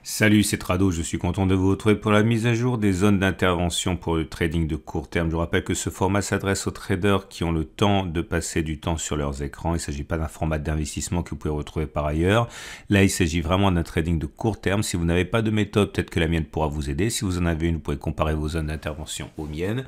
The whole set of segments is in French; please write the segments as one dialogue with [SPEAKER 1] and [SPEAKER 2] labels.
[SPEAKER 1] Salut, c'est Trado, je suis content de vous retrouver pour la mise à jour des zones d'intervention pour le trading de court terme. Je vous rappelle que ce format s'adresse aux traders qui ont le temps de passer du temps sur leurs écrans. Il ne s'agit pas d'un format d'investissement que vous pouvez retrouver par ailleurs. Là, il s'agit vraiment d'un trading de court terme. Si vous n'avez pas de méthode, peut-être que la mienne pourra vous aider. Si vous en avez une, vous pouvez comparer vos zones d'intervention aux miennes.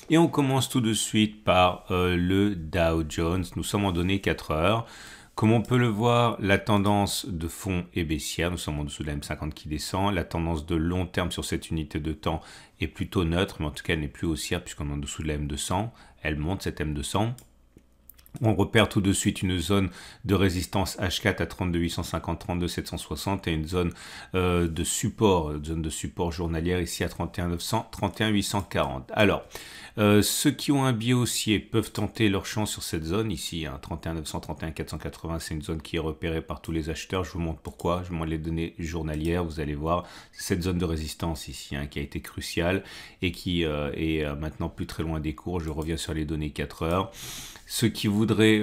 [SPEAKER 1] Et on commence tout de suite par le Dow Jones. Nous sommes en données 4 heures. Comme on peut le voir, la tendance de fond est baissière. Nous sommes en dessous de la M50 qui descend. La tendance de long terme sur cette unité de temps est plutôt neutre, mais en tout cas, elle n'est plus haussière puisqu'on est en dessous de la M200. Elle monte, cette M200. On repère tout de suite une zone de résistance H4 à 32 850, 32 760 et une zone de support journalière ici à 31 900, 31 840. Alors, ceux qui ont un biais haussier peuvent tenter leur chance sur cette zone ici, hein, 31 900, 31 480, c'est une zone qui est repérée par tous les acheteurs. Je vous montre pourquoi, je vous montre les données journalières, vous allez voir, cette zone de résistance ici hein, qui a été cruciale et qui est maintenant plus très loin des cours. Je reviens sur les données 4 heures. Ceux qui voudraient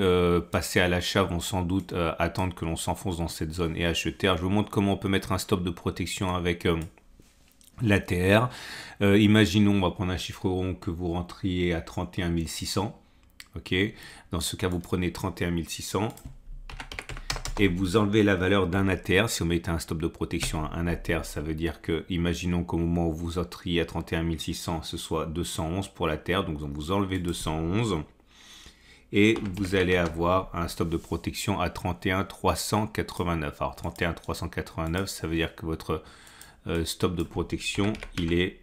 [SPEAKER 1] passer à l'achat vont sans doute attendre que l'on s'enfonce dans cette zone et acheter. Alors, je vous montre comment on peut mettre un stop de protection avec l'ATR. Imaginons, on va prendre un chiffre rond, que vous rentriez à 31 600. Ok. Dans ce cas, vous prenez 31 600 et vous enlevez la valeur d'un ATR. Si vous mettez un stop de protection à un ATR, ça veut dire que, imaginons qu'au moment où vous entriez à 31 600, ce soit 211 pour l'ATR. Donc, vous enlevez 211. Et vous allez avoir un stop de protection à 31 389. Alors 31 389, ça veut dire que votre stop de protection, il est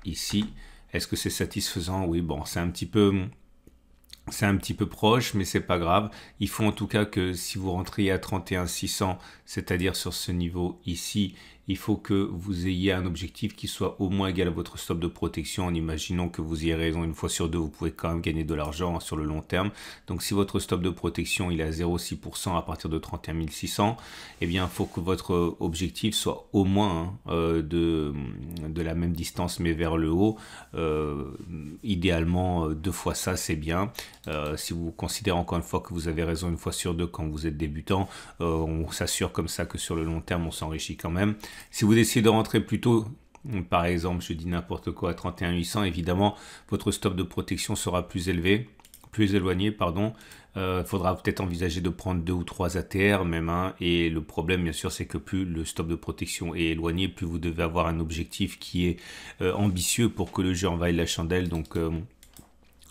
[SPEAKER 1] ici. Est-ce que c'est satisfaisant? Oui, bon, c'est un petit peu proche, mais c'est pas grave. Il faut en tout cas que si vous rentriez à 31 600, c'est-à-dire sur ce niveau ici, il faut que vous ayez un objectif qui soit au moins égal à votre stop de protection. En imaginant que vous ayez raison une fois sur deux, vous pouvez quand même gagner de l'argent sur le long terme. Donc si votre stop de protection il est à 0,6% à partir de 31 600, eh bien il faut que votre objectif soit au moins de la même distance mais vers le haut. Idéalement 2 fois ça, c'est bien. Si vous considérez encore une fois que vous avez raison une fois sur deux quand vous êtes débutant, on s'assure comme ça que sur le long terme on s'enrichit quand même. Si vous décidez de rentrer plus tôt, par exemple je dis n'importe quoi à 31 800, évidemment votre stop de protection sera plus éloigné pardon. Faudra peut-être envisager de prendre 2 ou 3 ATR même hein, et le problème bien sûr c'est que plus le stop de protection est éloigné, plus vous devez avoir un objectif qui est ambitieux pour que le jeu en vaille la chandelle. Donc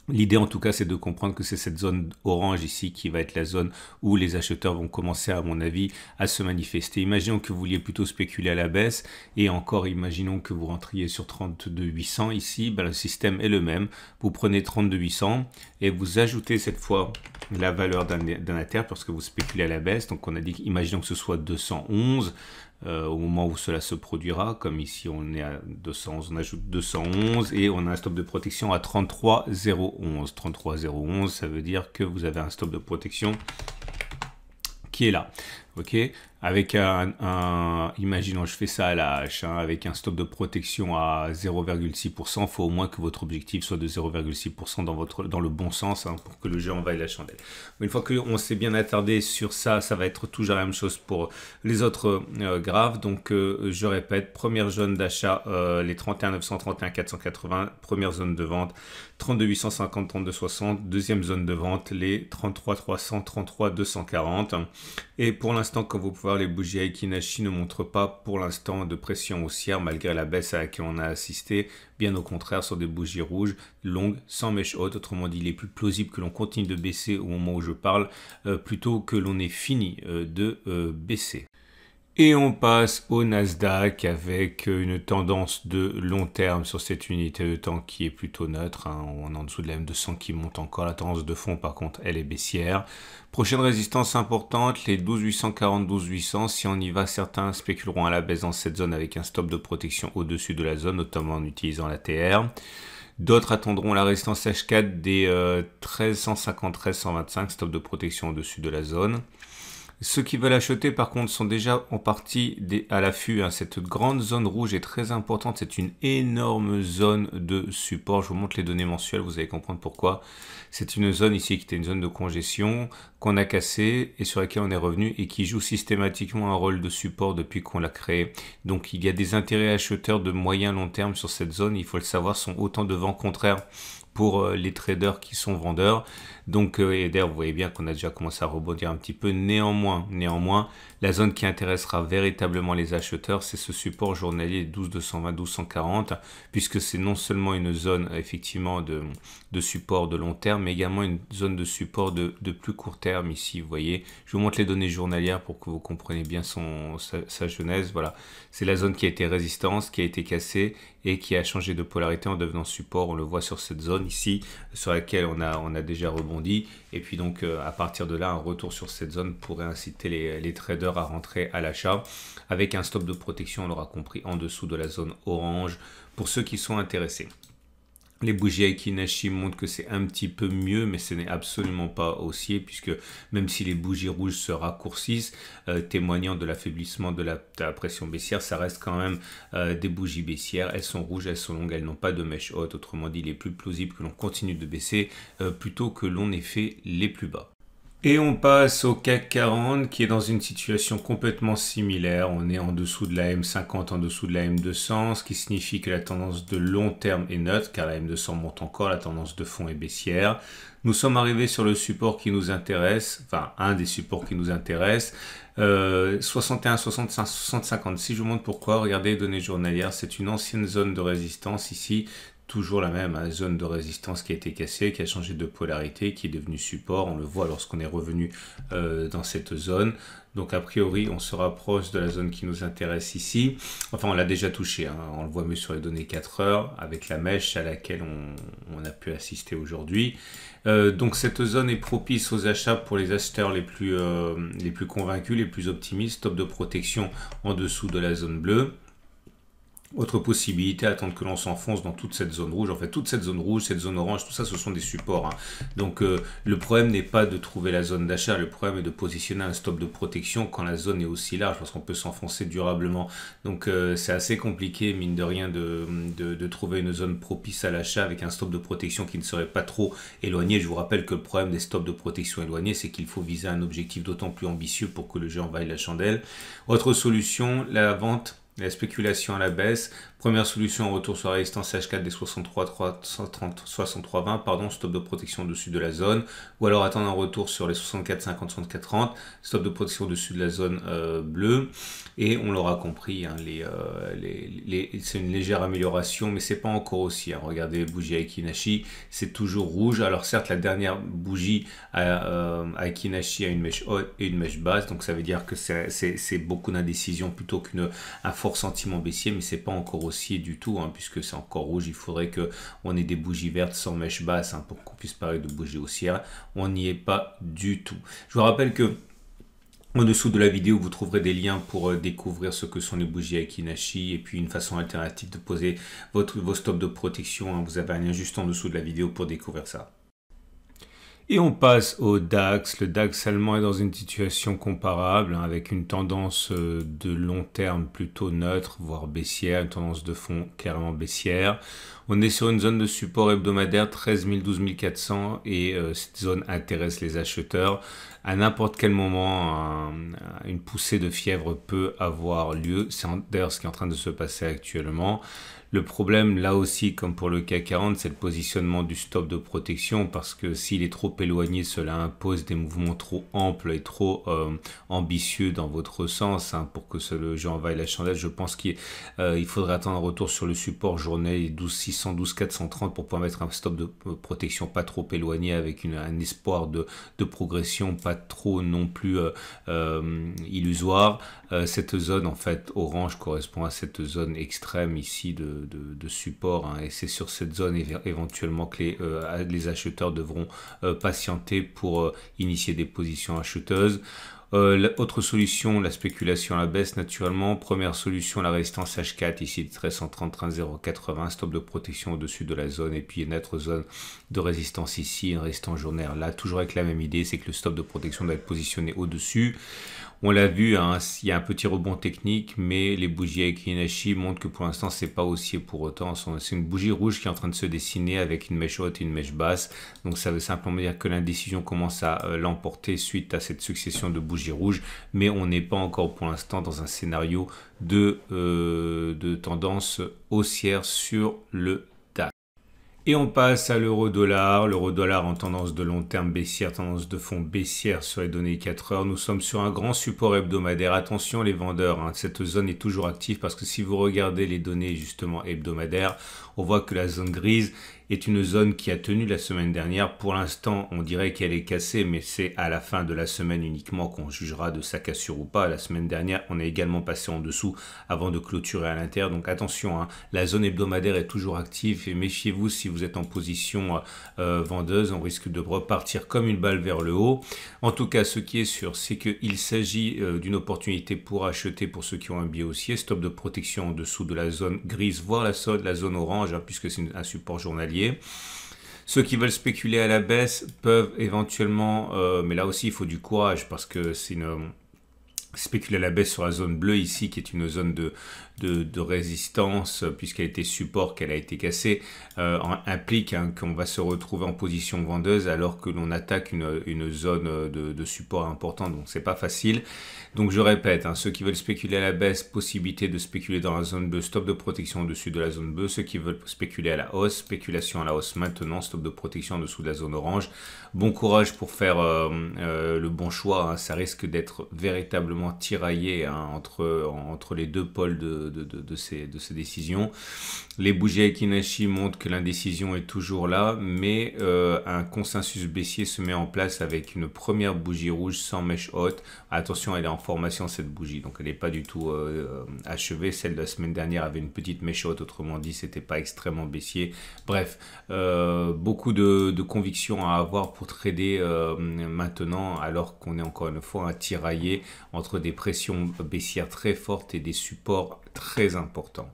[SPEAKER 1] l'idée en tout cas c'est de comprendre que c'est cette zone orange ici qui va être la zone où les acheteurs vont commencer à mon avis à se manifester. Imaginons que vous vouliez plutôt spéculer à la baisse et encore imaginons que vous rentriez sur 32 800 ici, ben, le système est le même. Vous prenez 32 800 et vous ajoutez cette fois la valeur d'un ATR parce que vous spéculez à la baisse. Donc on a dit imaginons que ce soit 211. Au moment où cela se produira, comme ici on est à 211, on ajoute 211 et on a un stop de protection à 33,011. 33,011, ça veut dire que vous avez un stop de protection qui est là. Ok, avec imaginons je fais ça à la hache, hein, avec un stop de protection à 0,6%, il faut au moins que votre objectif soit de 0,6% dans le bon sens hein, pour que le jeu envahisse la chandelle. Mais une fois qu'on s'est bien attardé sur ça, ça va être toujours la même chose pour les autres graphes. Donc je répète, première zone d'achat, les 31 900, 31 480, première zone de vente, 32 850, 32 60, deuxième zone de vente, les 33 300, 33 240. Et pour l'instant, comme vous pouvez voir, les bougies Aiki-Nashi ne montrent pas pour l'instant de pression haussière malgré la baisse à laquelle on a assisté. Bien au contraire, sur des bougies rouges, longues, sans mèche haute. Autrement dit, il est plus plausible que l'on continue de baisser au moment où je parle, plutôt que l'on ait fini de baisser. Et on passe au Nasdaq avec une tendance de long terme sur cette unité de temps qui est plutôt neutre. Hein. On est en dessous de la M200 qui monte encore. La tendance de fond, par contre, elle est baissière. Prochaine résistance importante, les 12 840, 12 800. Si on y va, certains spéculeront à la baisse dans cette zone avec un stop de protection au-dessus de la zone, notamment en utilisant la TR. D'autres attendront la résistance H4 des 1350, 1325, stop de protection au-dessus de la zone. Ceux qui veulent acheter, par contre, sont déjà en partie à l'affût. Hein. Cette grande zone rouge est très importante. C'est une énorme zone de support. Je vous montre les données mensuelles, vous allez comprendre pourquoi. C'est une zone ici qui était une zone de congestion qu'on a cassé et sur laquelle on est revenu et qui joue systématiquement un rôle de support depuis qu'on l'a créé. Donc il y a des intérêts acheteurs de moyen long terme sur cette zone, il faut le savoir, sont autant de vents contraires pour les traders qui sont vendeurs. Donc, et d'ailleurs, vous voyez bien qu'on a déjà commencé à rebondir un petit peu. Néanmoins, la zone qui intéressera véritablement les acheteurs, c'est ce support journalier 12,220, 12,140, puisque c'est non seulement une zone effectivement de support de long terme, mais également une zone de support de plus court terme ici. Vous voyez, je vous montre les données journalières pour que vous compreniez bien sa genèse. Voilà, c'est la zone qui a été résistance, qui a été cassée et qui a changé de polarité en devenant support. On le voit sur cette zone ici, sur laquelle on a déjà rebondi. Et puis donc, à partir de là, un retour sur cette zone pourrait inciter les traders à rentrer à l'achat avec un stop de protection, on l'aura compris, en dessous de la zone orange pour ceux qui sont intéressés. Les bougies Aiki Nashi montrent que c'est un petit peu mieux, mais ce n'est absolument pas haussier, puisque même si les bougies rouges se raccourcissent, témoignant de l'affaiblissement de la pression baissière, ça reste quand même des bougies baissières. Elles sont rouges, elles sont longues, elles n'ont pas de mèche haute. Autrement dit, il est plus plausible que l'on continue de baisser plutôt que l'on ait fait les plus bas. Et on passe au CAC 40 qui est dans une situation complètement similaire. On est en dessous de la M50, en dessous de la M200, ce qui signifie que la tendance de long terme est neutre, car la M200 monte encore, la tendance de fond est baissière. Nous sommes arrivés sur le support qui nous intéresse, enfin un des supports qui nous intéresse, 61, 65, 60, 50. Si je vous montre pourquoi, regardez les données journalières, c'est une ancienne zone de résistance ici. Toujours la même zone de résistance qui a été cassée, qui a changé de polarité, qui est devenue support. On le voit lorsqu'on est revenu dans cette zone. Donc a priori, on se rapproche de la zone qui nous intéresse ici. Enfin, on l'a déjà touché, hein. On le voit mieux sur les données 4 heures, avec la mèche à laquelle on a pu assister aujourd'hui. Donc cette zone est propice aux achats pour les acheteurs les plus convaincus, les plus optimistes. Stop de protection en dessous de la zone bleue. Autre possibilité, attendre que l'on s'enfonce dans toute cette zone rouge. En fait, toute cette zone rouge, cette zone orange, tout ça, ce sont des supports, hein. Donc, le problème n'est pas de trouver la zone d'achat. Le problème est de positionner un stop de protection quand la zone est aussi large, parce qu'on peut s'enfoncer durablement. Donc, c'est assez compliqué, mine de rien, de trouver une zone propice à l'achat avec un stop de protection qui ne serait pas trop éloigné. Je vous rappelle que le problème des stops de protection éloignés, c'est qu'il faut viser un objectif d'autant plus ambitieux pour que le jeu envahisse la chandelle. Autre solution, la vente. La spéculation à la baisse. Première solution, retour sur la résistance H4 des 63, 330, 63, 20, pardon, stop de protection au-dessus de la zone. Ou alors attendre un retour sur les 64, 50, 64, 30, stop de protection au-dessus de la zone bleue. Et on l'aura compris, hein, c'est une légère amélioration, mais c'est pas encore aussi, hein. Regardez les bougies Aiki Nashi, c'est toujours rouge. Alors certes, la dernière bougie Aiki Nashi a une mèche haute et une mèche basse, donc ça veut dire que c'est beaucoup d'indécision plutôt qu'un fort sentiment baissier, mais c'est pas encore haussier du tout, hein, puisque c'est encore rouge. Il faudrait qu'on ait des bougies vertes sans mèche basse, hein, pour qu'on puisse parler de bougies haussières. On n'y est pas du tout. Je vous rappelle que en dessous de la vidéo, vous trouverez des liens pour découvrir ce que sont les bougies Aiki Nashi et puis une façon alternative de poser vos stops de protection, hein. Vous avez un lien juste en dessous de la vidéo pour découvrir ça. Et on passe au DAX. Le DAX allemand est dans une situation comparable, hein, avec une tendance de long terme plutôt neutre, voire baissière, une tendance de fond clairement baissière. On est sur une zone de support hebdomadaire 13 000, 12 400 et cette zone intéresse les acheteurs. À n'importe quel moment, une poussée de fièvre peut avoir lieu. C'est d'ailleurs ce qui est en train de se passer actuellement. Le problème, là aussi, comme pour le CAC 40, c'est le positionnement du stop de protection, parce que s'il est trop éloigné, cela impose des mouvements trop amples et trop ambitieux dans votre sens, hein, pour que le jeu envahisse la chandelle. Je pense qu'il faudrait attendre un retour sur le support journée 12 600, 12 430 pour pouvoir mettre un stop de protection pas trop éloigné, avec un espoir de progression pas trop non plus illusoire. Cette zone, en fait, orange correspond à cette zone extrême ici de support, hein, et c'est sur cette zone éventuellement que les acheteurs devront patienter pour initier des positions acheteuses. Autre solution, la spéculation à la baisse naturellement. Première solution, la résistance H4 ici 1330, 13080, stop de protection au-dessus de la zone et puis une autre zone de résistance ici, une résistance journaire là, toujours avec la même idée, c'est que le stop de protection doit être positionné au-dessus. On l'a vu, hein, il y a un petit rebond technique, mais les bougies Aiki Inashi montrent que pour l'instant, c'est pas haussier pour autant. C'est une bougie rouge qui est en train de se dessiner avec une mèche haute et une mèche basse. Donc ça veut simplement dire que l'indécision commence à l'emporter suite à cette succession de bougies rouges, mais on n'est pas encore pour l'instant dans un scénario de tendance haussière sur le DAX. Et on passe à l'euro-dollar. L'euro-dollar en tendance de long terme baissière, tendance de fond baissière sur les données 4 heures. Nous sommes sur un grand support hebdomadaire. Attention les vendeurs, hein, cette zone est toujours active parce que si vous regardez les données justement hebdomadaires, on voit que la zone grise est une zone qui a tenu la semaine dernière. Pour l'instant, on dirait qu'elle est cassée, mais c'est à la fin de la semaine uniquement qu'on jugera de sa cassure ou pas. La semaine dernière, on est également passé en dessous avant de clôturer à l'intérieur. Donc attention, hein, la zone hebdomadaire est toujours active et méfiez-vous si vous êtes en position vendeuse. On risque de repartir comme une balle vers le haut. En tout cas, ce qui est sûr, c'est qu'il s'agit d'une opportunité pour acheter pour ceux qui ont un biais haussier. Stop de protection en dessous de la zone grise, voire la zone orange, hein, puisque c'est un support journalier. Ceux qui veulent spéculer à la baisse peuvent éventuellement, mais là aussi il faut du courage parce que c'est spéculer à la baisse sur la zone bleue ici qui est une zone de résistance puisqu'elle était support, qu'elle a été cassée, implique hein, qu'on va se retrouver en position vendeuse alors que l'on attaque une zone de support important, donc c'est pas facile. Donc je répète, hein, ceux qui veulent spéculer à la baisse, possibilité de spéculer dans la zone bleue, stop de protection au-dessus de la zone bleue. Ceux qui veulent spéculer à la hausse, spéculation à la hausse maintenant, stop de protection en dessous de la zone orange. Bon courage pour faire le bon choix, hein, ça risque d'être véritablement tiraillé hein, entre les deux pôles de ces décisions. Les bougies Aiki Inashi montrent que l'indécision est toujours là, mais un consensus baissier se met en place avec une première bougie rouge sans mèche haute. Attention, elle est en formation cette bougie, donc elle n'est pas du tout achevée. Celle de la semaine dernière avait une petite mèche haute, autrement dit, c'était pas extrêmement baissier. Bref, beaucoup de convictions à avoir pour trader maintenant, alors qu'on est encore une fois tiraillé entre des pressions baissières très fortes et des supports très importants.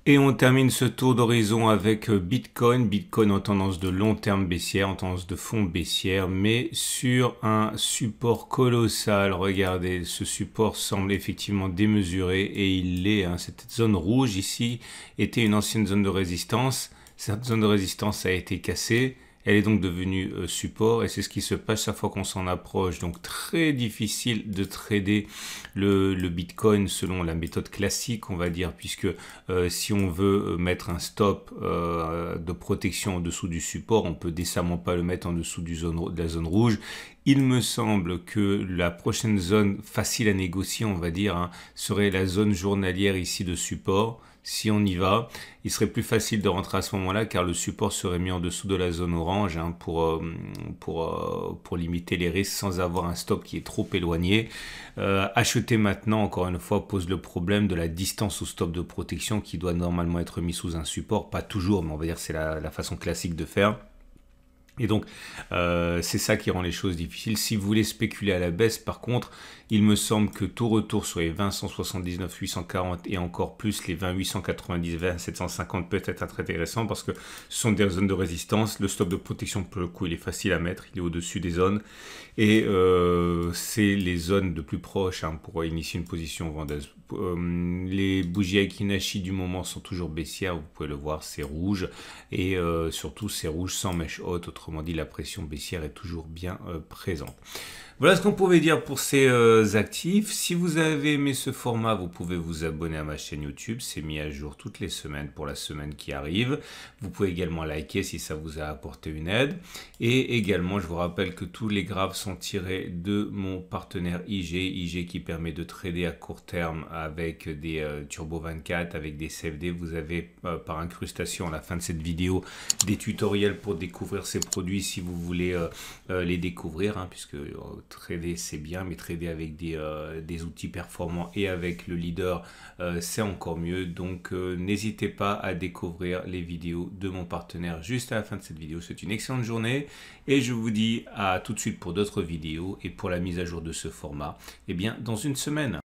[SPEAKER 1] Et on termine ce tour d'horizon avec Bitcoin. Bitcoin en tendance de long terme baissière, en tendance de fond baissière, mais sur un support colossal. Regardez, ce support semble effectivement démesuré et il l'est. Hein. Cette zone rouge ici était une ancienne zone de résistance. Cette zone de résistance a été cassée. Elle est donc devenue support et c'est ce qui se passe chaque fois qu'on s'en approche. Donc très difficile de trader le Bitcoin selon la méthode classique, on va dire, puisque si on veut mettre un stop de protection en dessous du support, on peut décemment pas le mettre en dessous de la zone rouge. Il me semble que la prochaine zone facile à négocier, on va dire, hein, serait la zone journalière ici de support. Si on y va, il serait plus facile de rentrer à ce moment-là car le support serait mis en dessous de la zone orange hein, pour limiter les risques sans avoir un stop qui est trop éloigné. Acheter maintenant, encore une fois, pose le problème de la distance au stop de protection qui doit normalement être mis sous un support. Pas toujours, mais on va dire que c'est la façon classique de faire. Et donc, c'est ça qui rend les choses difficiles. Si vous voulez spéculer à la baisse, par contre, il me semble que tout retour sur les 20 179 840 et encore plus les 20 890, 20 750 peut être très intéressant parce que ce sont des zones de résistance. Le stop de protection, pour le coup, il est facile à mettre. Il est au-dessus des zones. Et c'est les zones de plus proches hein, pour initier une position vendeuse. Les bougies Aiki Inashi du moment sont toujours baissières. Vous pouvez le voir, c'est rouge. Et surtout, c'est rouge sans mèche haute. Autrement dit, la pression baissière est toujours bien présente. Voilà ce qu'on pouvait dire pour ces actifs. Si vous avez aimé ce format, vous pouvez vous abonner à ma chaîne YouTube. C'est mis à jour toutes les semaines pour la semaine qui arrive. Vous pouvez également liker si ça vous a apporté une aide. Et également, je vous rappelle que tous les graphes sont tirés de mon partenaire IG qui permet de trader à court terme avec des Turbo 24, avec des CFD. Vous avez par incrustation à la fin de cette vidéo des tutoriels pour découvrir ces produits si vous voulez les découvrir, hein, puisque trader c'est bien, mais trader avec des outils performants et avec le leader c'est encore mieux. Donc n'hésitez pas à découvrir les vidéos de mon partenaire juste à la fin de cette vidéo. C'est une excellente journée et je vous dis à tout de suite pour d'autres vidéos et pour la mise à jour de ce format, eh bien dans une semaine.